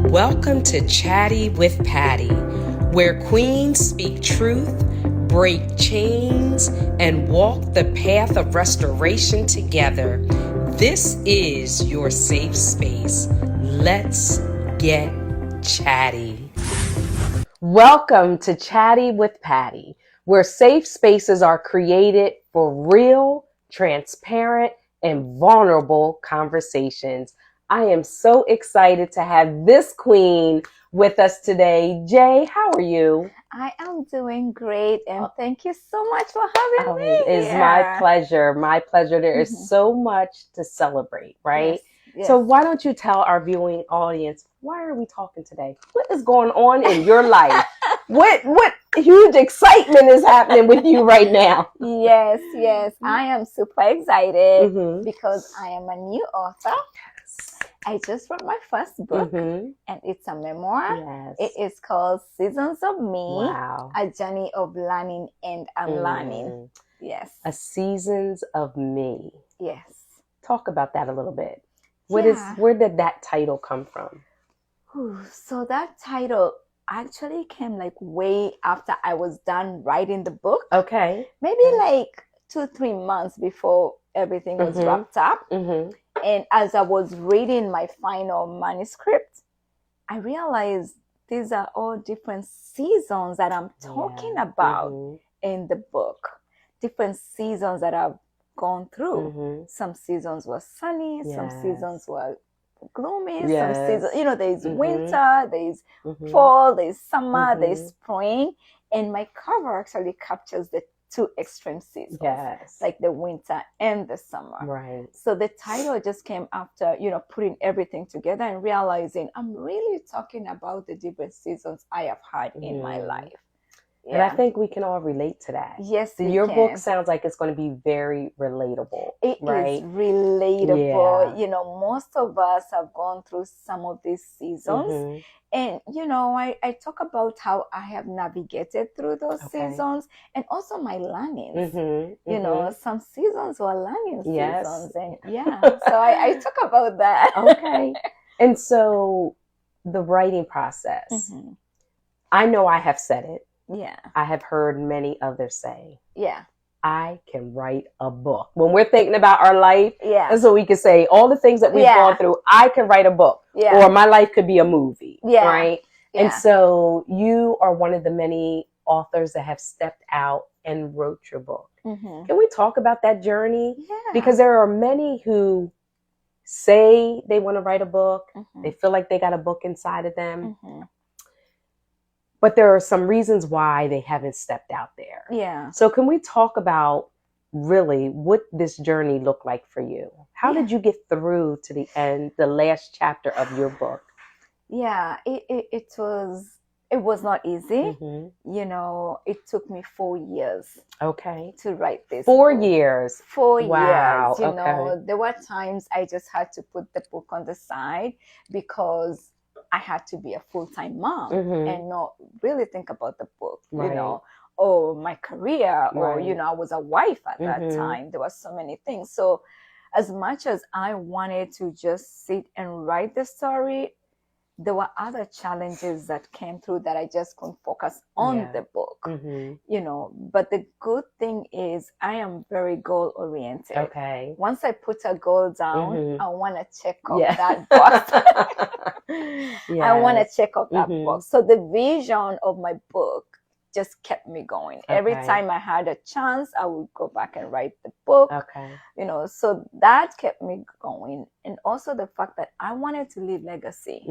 Welcome to Chatty with Patty, where queens speak truth, break chains, and walk the path of restoration together. This is your safe space. Let's get chatty. Welcome to Chatty with Patty, where safe spaces are created for real, transparent, and vulnerable conversations. I am so excited to have this queen with us today. Jay, how are you? I am doing great, and thank you so much for having me. It is my pleasure. My pleasure. There is so much to celebrate, right? Yes. So why don't you tell our viewing audience, why are we talking today? What is going on in your life? What huge excitement is happening with you right now? Yes. I am super excited because I am a new author. I just wrote my first book, and it's a memoir. Yes. It is called Seasons of Me, Wow. A Journey of Learning and Unlearning. Yes. A Seasons of Me. Yes. Talk about that a little bit. Yeah. Where did that title come from? So that title actually came like way after I was done writing the book. Okay. Maybe like 2-3 months before everything was wrapped up. And as I was reading my final manuscript, I realized these are all different seasons that I'm talking about in the book. Different seasons that I've gone through. Some seasons were sunny, some seasons were gloomy, some seasons, there's winter, there's fall, there's summer, there's spring. And my cover actually captures the two extreme seasons, like the winter and the summer. Right. So the title just came after, putting everything together and realizing I'm really talking about the different seasons I have had in my life. Yeah. And I think we can all relate to that. Yes, your book sounds like it's going to be very relatable. It is relatable. Yeah. Most of us have gone through some of these seasons. And, I talk about how I have navigated through those seasons and also my learnings. Some seasons were learning seasons. And so I talk about that. Okay. And so the writing process, I know I have said it. Yeah. I have heard many others say, yeah, I can write a book. When we're thinking about our life, and so we can say all the things that we've gone through, I can write a book. Or my life could be a movie. Right? Yeah. And so you are one of the many authors that have stepped out and wrote your book. Can we talk about that journey? Yeah. Because there are many who say they want to write a book. They feel like they got a book inside of them. But there are some reasons why they haven't stepped out there. Yeah. So can we talk about really what this journey looked like for you? How did you get through to the end, the last chapter of your book? Yeah, it was not easy. It took me 4 years. Okay. To write this. 4 book. years. 4 Wow. years. There were times I just had to put the book on the side because I had to be a full-time mom and not really think about the book, or my career, or, I was a wife at that time. There were so many things. So as much as I wanted to just sit and write the story, there were other challenges that came through that I just couldn't focus on the book, but the good thing is I am very goal oriented. Okay. Once I put a goal down, I want to check off that box. I want to check off that box. So the vision of my book just kept me going. Every time I had a chance, I would go back and write the book. Okay. So that kept me going. And also the fact that I wanted to leave legacy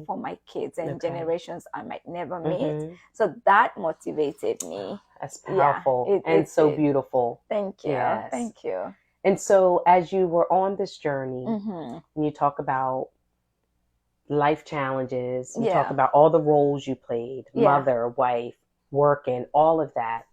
for my kids and generations I might never meet. So that motivated me. That's powerful and so beautiful. Thank you. Yes. Thank you. And so as you were on this journey, and you talk about life challenges, you talk about all the roles you played, mother, wife, working, all of that.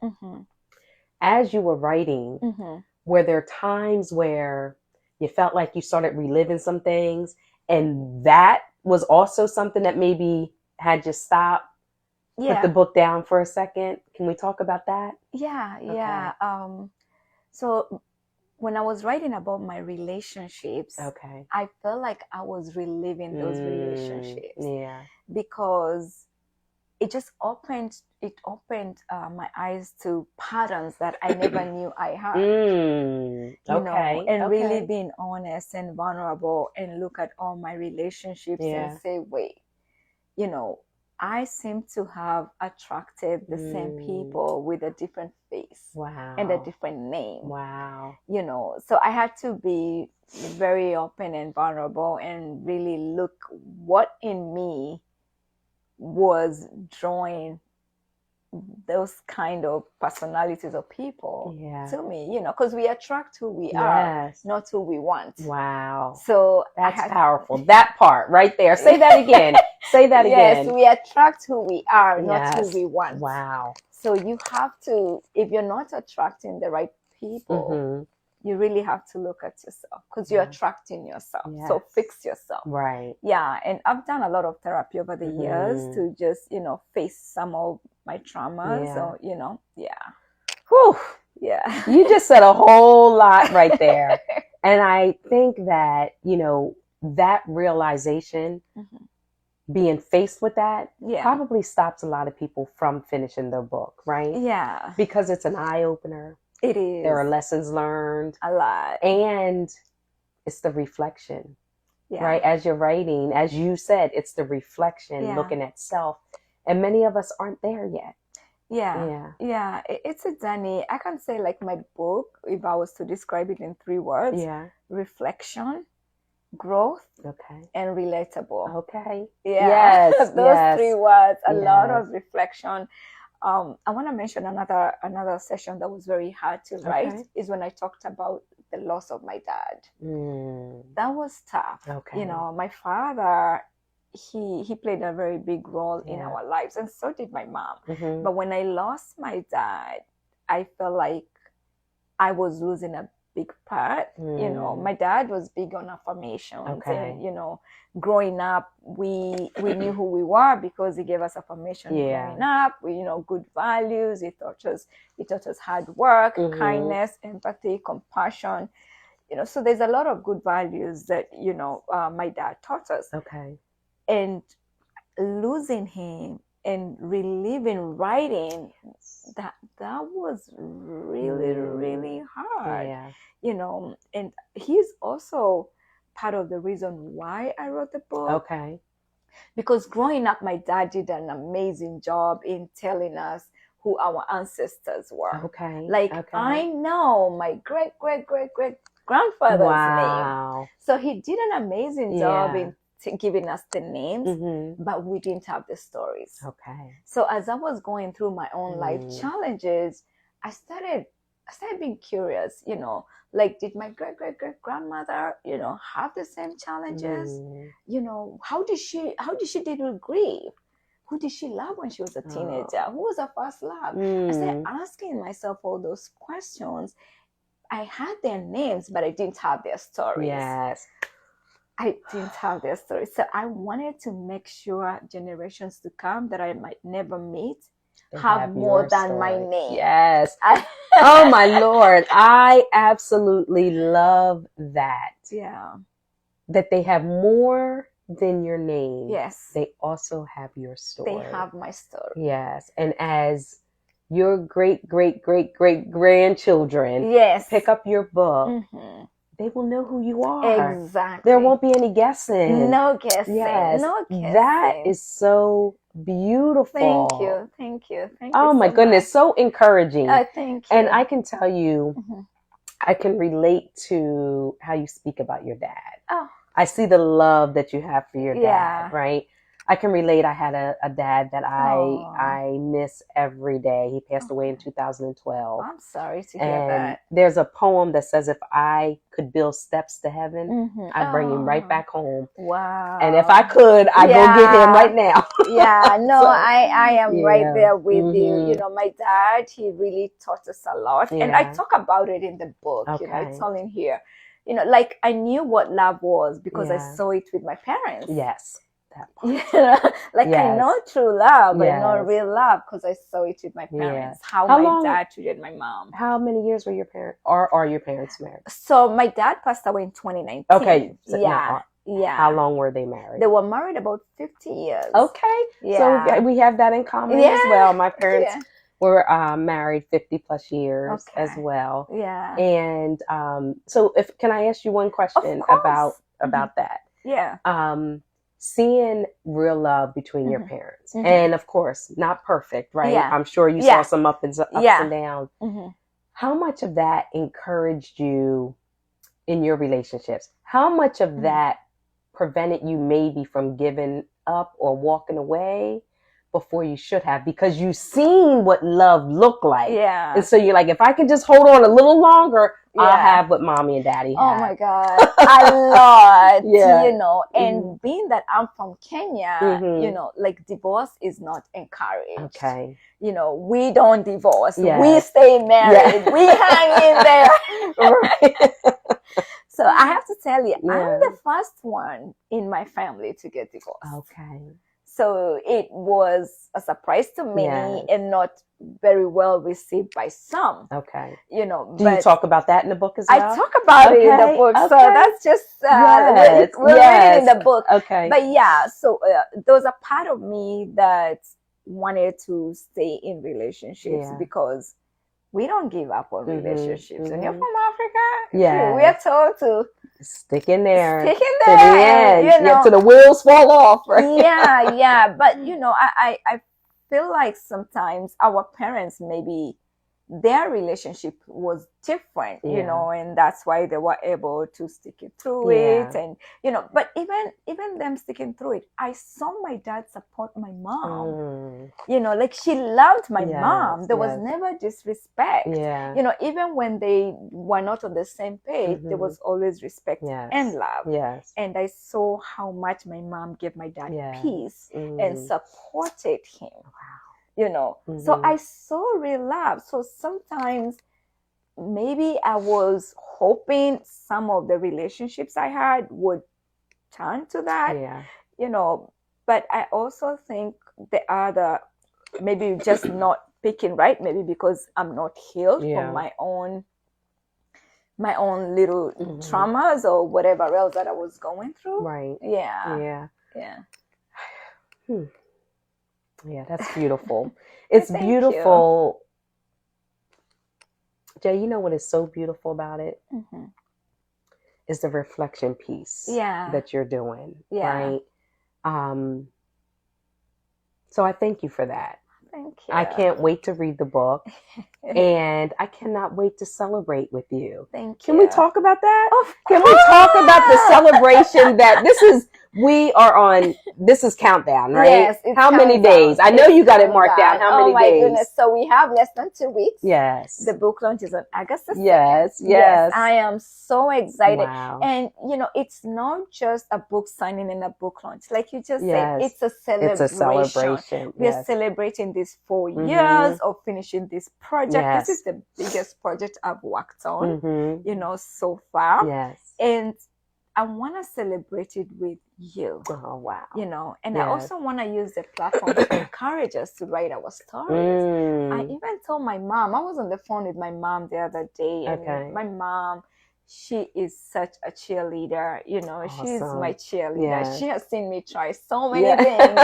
As you were writing, were there times where you felt like you started reliving some things and that was also something that maybe had you stop, put the book down for a second? Can we talk about that? Yeah. So when I was writing about my relationships, Okay. I felt like I was reliving those relationships. Yeah. Because it just opened my eyes to patterns that I never knew I had. And really being honest and vulnerable and look at all my relationships and say, wait, I seem to have attracted the same people with a different face and a different name. So I had to be very open and vulnerable and really look what in me was drawing those kind of personalities of people to me, because we attract who we are, not who we want. So that's powerful. That part right there. Say that again. Say that again. Yes, we attract who we are, not who we want. Wow. So you have to, if you're not attracting the right people, you really have to look at yourself, because you're attracting yourself. So fix yourself. Yeah. And I've done a lot of therapy over the years to just, face some of my traumas. So, Whew. Yeah. You just said a whole lot right there. And I think that, that realization, being faced with that probably stops a lot of people from finishing their book, right? Yeah. Because it's an eye opener. It is. There are lessons learned. A lot. And it's the reflection, right? As you're writing, as you said, it's the reflection, looking at self. And many of us aren't there yet. Yeah. It's a journey. I can say, like, my book, if I was to describe it in 3 words, reflection, growth, and relatable. Yes. Those 3 words, a lot of reflection. I want to mention another session that was very hard to write is when I talked about the loss of my dad. That was tough. My father, he played a very big role in our lives, and so did my mom. But when I lost my dad, I felt like I was losing a big part. My dad was big on affirmations, and growing up, we knew who we were because he gave us affirmation growing up. We, good values. He taught us hard work, kindness, empathy, compassion. So there's a lot of good values that my dad taught us. And losing him and reliving writing, that was really, really hard. And he's also part of the reason why I wrote the book. Because growing up, my dad did an amazing job in telling us who our ancestors were. I know my great grandfather's name. So he did an amazing job in giving us the names, but we didn't have the stories. So as I was going through my own life challenges, I started being curious, like, did my great grandmother, have the same challenges? How did she deal with grief? Who did she love when she was a teenager? Who was her first love? I started asking myself all those questions. I had their names, but I didn't have their stories. I didn't have their stories. So I wanted to make sure generations to come that I might never meet have more than my name. Oh my Lord. I absolutely love that. That they have more than your name. They also have your story. They have my story. And as your great grandchildren pick up your book, they will know who you are. Exactly. There won't be any guessing. No guessing. No guessing. That is so beautiful. Thank you. Oh my goodness. So encouraging. Thank you. And I can tell you, I can relate to how you speak about your dad. I see the love that you have for your dad, right? I can relate. I had a dad that I miss every day. He passed away in 2012. I'm sorry to hear that. There's a poem that says, if I could build steps to heaven, I'd bring him right back home. Wow. And if I could, I'd go get him right now. I am right there with you. My dad, he really taught us a lot. And I talk about it in the book. It's all in here. Like, I knew what love was because I saw it with my parents. that part. Like Yes. I know true love, but Yes. not real love because I saw it with my parents. How How my long- dad treated my mom. How many years were your parents, are your parents married? So my dad passed away in 2019. Okay. So Yeah. now, Yeah. how long were they married? They were married about 50 years. Okay. Yeah. So we have that in common as Yeah. well. My parents Yeah. were married 50 plus years Okay. as well. Yeah. And so can I ask you one question course. about that? Yeah. Seeing real love between your parents, Mhm. and of course not perfect, right? Yeah. I'm sure you Yeah. saw some ups Yeah. and downs. Mhm. How much of that encouraged you in your relationships? How much of that prevented you maybe from giving up or walking away before you should have, because you've seen what love looked like? Yeah. And so you're like, if I could just hold on a little longer, I'll Yeah. have what mommy and daddy have. Oh my God, a lot, Yeah. you know, and being that I'm from Kenya, Mhm. you know, like divorce is not encouraged. Okay. You know, we don't divorce. Yes. We stay married. Yeah. We hang in there. Right. So I have to tell you, Yeah. I'm the first one in my family to get divorced. Okay. So it was a surprise to many Yes. and not very well received by some, Okay. you know. Do you talk about that in the book as well? I talk about it in the Okay, book. So okay. that's just, Yes, we'll read it in the book. Okay. But yeah, so there was a part of me that wanted to stay in relationships Yeah. because we don't give up on Mhm, relationships. And you're mhm. from Africa, Yes. we are told to Stick in there. stick in To the there, end. you know. Yeah, till the wheels fall off, right? Yeah. But you know, I feel like sometimes our parents, maybe their relationship was different, you Yeah. know, and that's why they were able to stick it through Yeah. it. And you know, but even them sticking through it, I saw my dad support my mom. Mm. You know, like she loved my Yes, mom. There was yes. never disrespect. Yeah. You know, even when they were not on the same page, there Mhm. was always respect Yes. and love. Yes. And I saw how much my mom gave my dad Yeah. peace Mm. and supported him. You know, so Mhm. I saw real love. So sometimes maybe I was hoping some of the relationships I had would turn to that, Yeah. you know, but I also think the other, maybe just not picking right, maybe because I'm not healed Yeah. from my own little Mhm. traumas or whatever else that I was going through. Right. Yeah. Yeah. Yeah. Yeah, that's beautiful. It's Thank beautiful. Jay, you know what is so beautiful about it? Mhm. Is the reflection piece Yeah. that you're doing. Yeah. Right? So I thank you for that. Thank you. I can't wait to read the book, and I cannot wait to celebrate with you. Thank you. Can we talk about that? Of Can we talk about the course! celebration that this is countdown, right? Yes, it's How many countdown. days? I know It's you got it marked down. countdown. How many Oh my days? goodness. So we have less than 2 weeks. Yes. The book launch is on August the 2nd. Yes. I am so excited. Wow. And you know, it's not just a book signing and a book launch. Like you just said, Yes. it's a celebration. It's a celebration. We are Yes. celebrating these 4 Mhm. years of finishing this project. Yes. This is the biggest project I've worked on, Mm-hmm. you know, so far. Yes. And I want to celebrate it with you, Oh, wow. you know, and I Yes. also want to use the platform to encourage us to write our stories. I Mm. even told my mom, I was on the phone with my mom the other day, and Okay. my mom, she is such a cheerleader, you know, she's Awesome. my cheerleader. Yeah. She has seen me try so many Yeah. things,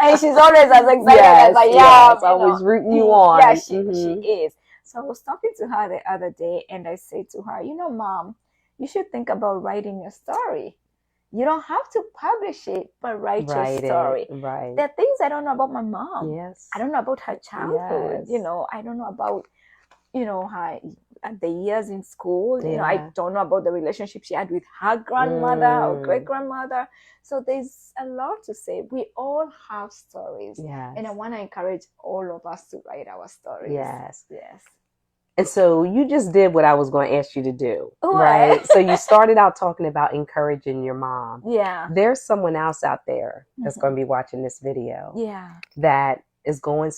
and she's always as excited Yes, as I am. yes, you know. always rooting you on. Yeah, she Mhm. is. So I was talking to her the other day, and I said to her, you know, Mom, you should think about writing your story. You don't have to publish it, but write your story. Right. There are things I don't know about my mom. Yes. I don't know about her childhood. Yes. You know, I don't know about, you know, her the years in school. You know, I Yeah. don't know about the relationship she had with her grandmother or Mm. great grandmother. So there's a lot to say. We all have stories. Yes. And I want to encourage all of us to write our stories. Yes. Yes. And so you just did what I was going to ask you to do, What? right? So you started out talking about encouraging your mom. Yeah. There's someone else out there that's Mhm. going to be watching this video Yeah. that is going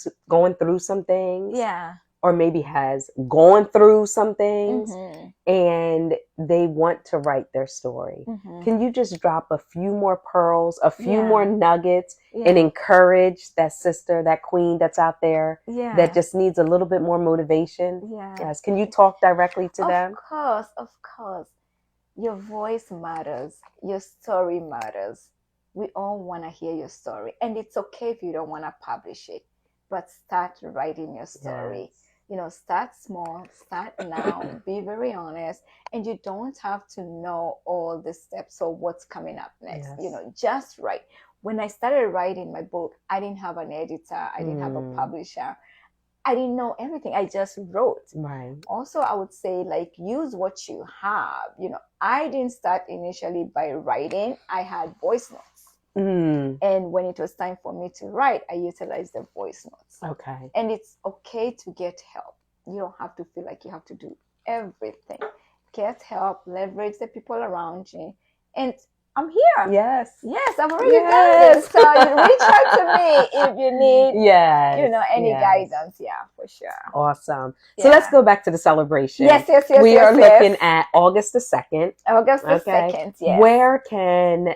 through some things, Yeah. or maybe has gone through some things Mhm. and they want to write their story. Mhm. Can you just drop a few more pearls, a few Yeah. more nuggets, and Yeah. encourage that sister, that queen that's out there Yeah. that just needs a little bit more motivation? Yeah. Yes. Can you talk directly to them? Of course. Your voice matters. Your story matters. We all want to hear your story. And it's okay if you don't want to publish it, but start writing your story. Yes. You know, start small, start now, be very honest. And you don't have to know all the steps or what's coming up next. Yes. You know, just write. When I started writing my book, I didn't have an editor, I didn't have a publisher. I didn't know everything. I just wrote. Right. Also, I would say, like, use what you have. You know, I didn't start initially by writing. I had voice notes. And when it was time for me to write, I utilized the voice notes. Okay. And it's okay to get help. You don't have to feel like you have to do everything. Get help, leverage the people around you. And I'm here. Yes. Yes, I've already done this. So you reach out to me if you need, you know, any guidance. Yeah, for sure. Awesome. So let's go back to the celebration. Yes. We are looking at August the 2nd. August the 2nd, yes. Where can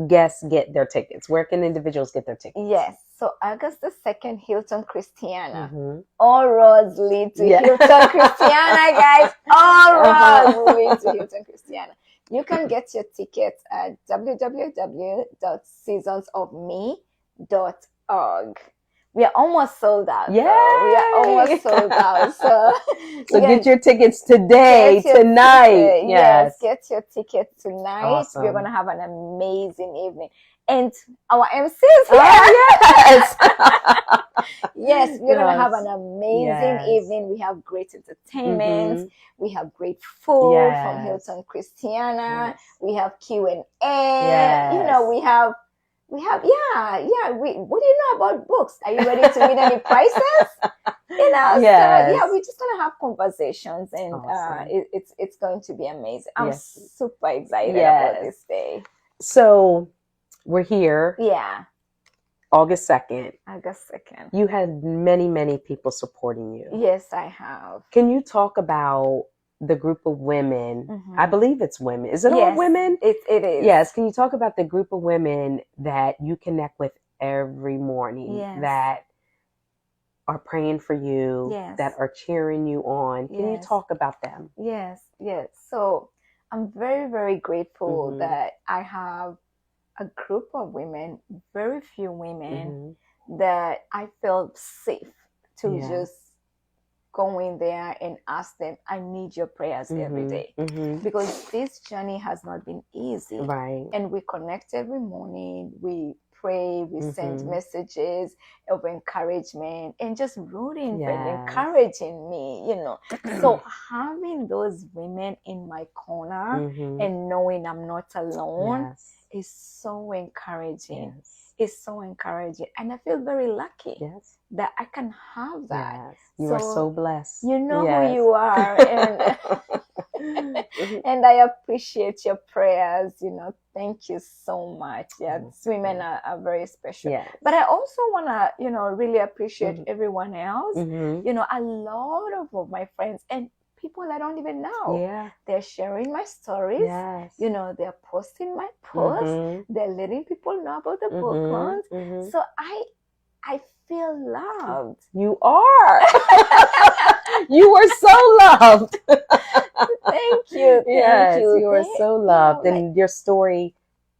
guests get their tickets? Where can individuals get their tickets? Yes. So August the 2nd, Hilton Christiana. Mm-hmm. All roads lead to Hilton Christiana, guys. All roads lead to Hilton Christiana. You can get your tickets at www.seasonsofme.org. We are almost sold out. Yeah, we are almost sold out. So get your tickets today, tonight. Yes, get your ticket tonight. Awesome. We're going to have an amazing evening. And our MC is here. Yes. Yes, we're going to have an amazing evening. We have great entertainment. Mm-hmm. We have great food from Hilton Christiana. Yes. We have Q&A. Yes. You know, we have, what do you know about books? Are you ready to win any prizes? You know, so we're just going to have conversations, and awesome. It's going to be amazing. I'm super excited about this day. So we're here. Yeah. August 2nd. August 2nd. You had many, many people supporting you. Yes, I have. Can you talk about the group of women? Mm-hmm. I believe it's women. Is it all women? It is. Yes. Can you talk about the group of women that you connect with every morning that are praying for you, that are cheering you on? Can you talk about them? Yes. So I'm very, very grateful that I have a group of women, very few women, that I felt safe to just go in there and ask them, I need your prayers every day. Because this journey has not been easy. Right. And we connect every morning, we pray, we send messages of encouragement and just rooting and encouraging me, you know. So having those women in my corner and knowing I'm not alone is so encouraging. It's so encouraging. And I feel very lucky that I can have that. You are so blessed. You know who you are. And, and I appreciate your prayers. You know, thank you so much. These women are very special. But I also want to, you know, really appreciate everyone else. You know, a lot of my friends and people I don't even know. They're sharing my stories. You know, they're posting my posts. They're letting people know about the book launch. So I feel loved. You are. You are so loved. Thank you. Yes, you are so loved. And your story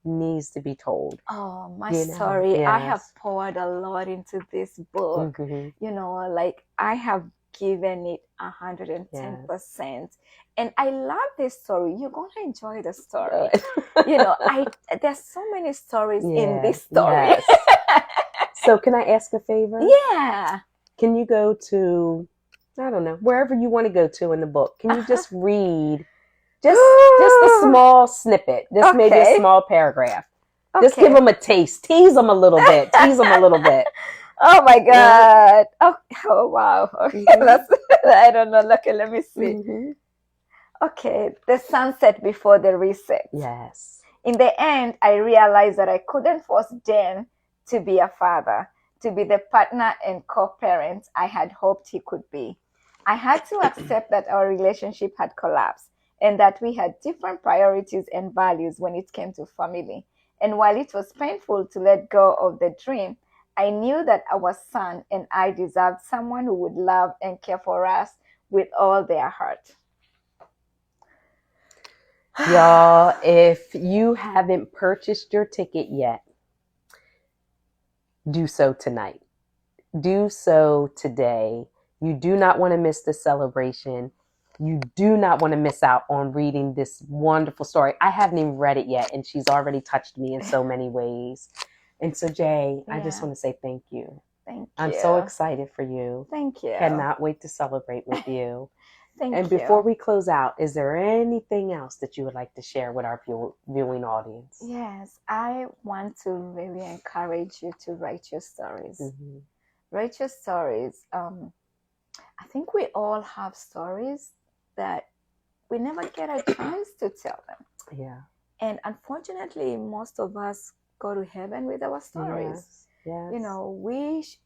needs to be told. Oh, my story. I have poured a lot into this book. You know, like I have given it 110%. And I love this story. You're going to enjoy the story. You know, there's so many stories in this story. So can I ask a favor? Yeah. Can you go to, I don't know, wherever you want to go to in the book? Can you just read just a small snippet, just maybe a small paragraph? Just give them a taste. Tease them a little bit. Oh my God. Oh wow. Okay, I don't know. Okay, let me see. Okay, the sunset before the reset. Yes. In the end, I realized that I couldn't force Dan to be a father, to be the partner and co-parent I had hoped he could be. I had to accept that our relationship had collapsed and that we had different priorities and values when it came to family. And while it was painful to let go of the dream, I knew that our son and I deserved someone who would love and care for us with all their heart. Y'all, if you haven't purchased your ticket yet, do so tonight. Do so today. You do not want to miss the celebration. You do not want to miss out on reading this wonderful story. I haven't even read it yet, and she's already touched me in so many ways. And so, Jay, I just want to say thank you. Thank you. I'm so excited for you. Thank you. Cannot wait to celebrate with you. Thank And you. before we close out, is there anything else that you would like to share with our viewing audience? Yes, I want to really encourage you to write your stories. Mm-hmm. Write your stories. I think we all have stories that we never get a chance to tell them. Yeah. And unfortunately, most of us go to heaven with our stories. Yes. Yes. You know,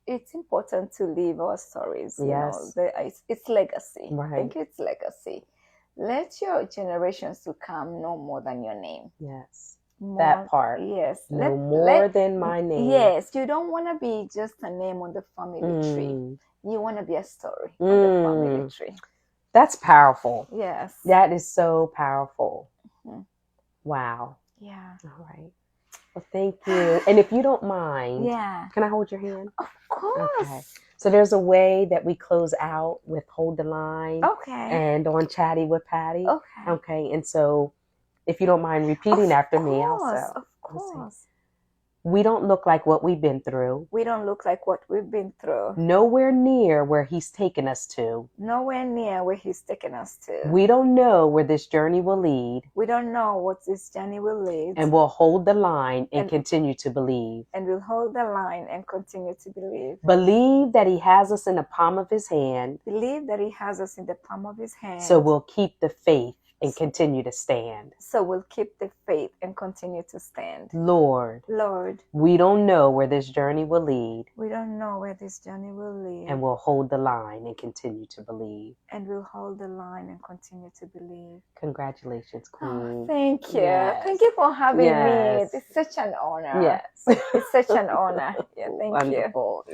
it's important to live our stories. Yes. You know, it's legacy. Right. I think it's legacy. Let your generations to come know more than your name. Yes. More, That part. Yes. No more than my name. Yes. You don't want to be just a name on the family tree. You want to be a story on the family tree. That's powerful. Yes. That is so powerful. Mm-hmm. Wow. Yeah. All right. Well, thank you. And if you don't mind, can I hold your hand? Of course. Okay. So there's a way that we close out with Hold the Line. Okay. And on Chatty with Patty. Okay. Okay. And so if you don't mind repeating after me also. Of course. We don't look like what we've been through. We don't look like what we've been through. Nowhere near where he's taken us to. Nowhere near where he's taken us to. We don't know where this journey will lead. We don't know what this journey will lead. And we'll hold the line and continue to believe. And we'll hold the line and continue to believe. Believe that he has us in the palm of his hand. Believe that he has us in the palm of his hand. So we'll keep the faith and continue to stand. So we'll keep the faith and continue to stand. Lord, we don't know where this journey will lead. We don't know where this journey will lead. And we'll hold the line and continue to believe. And we'll hold the line and continue to believe. Congratulations, Queen. Oh, thank you. Yes. Thank you for having Yes. me. It's such an honor. Yes. It's such an honor. Yeah, thank you. Wonderful.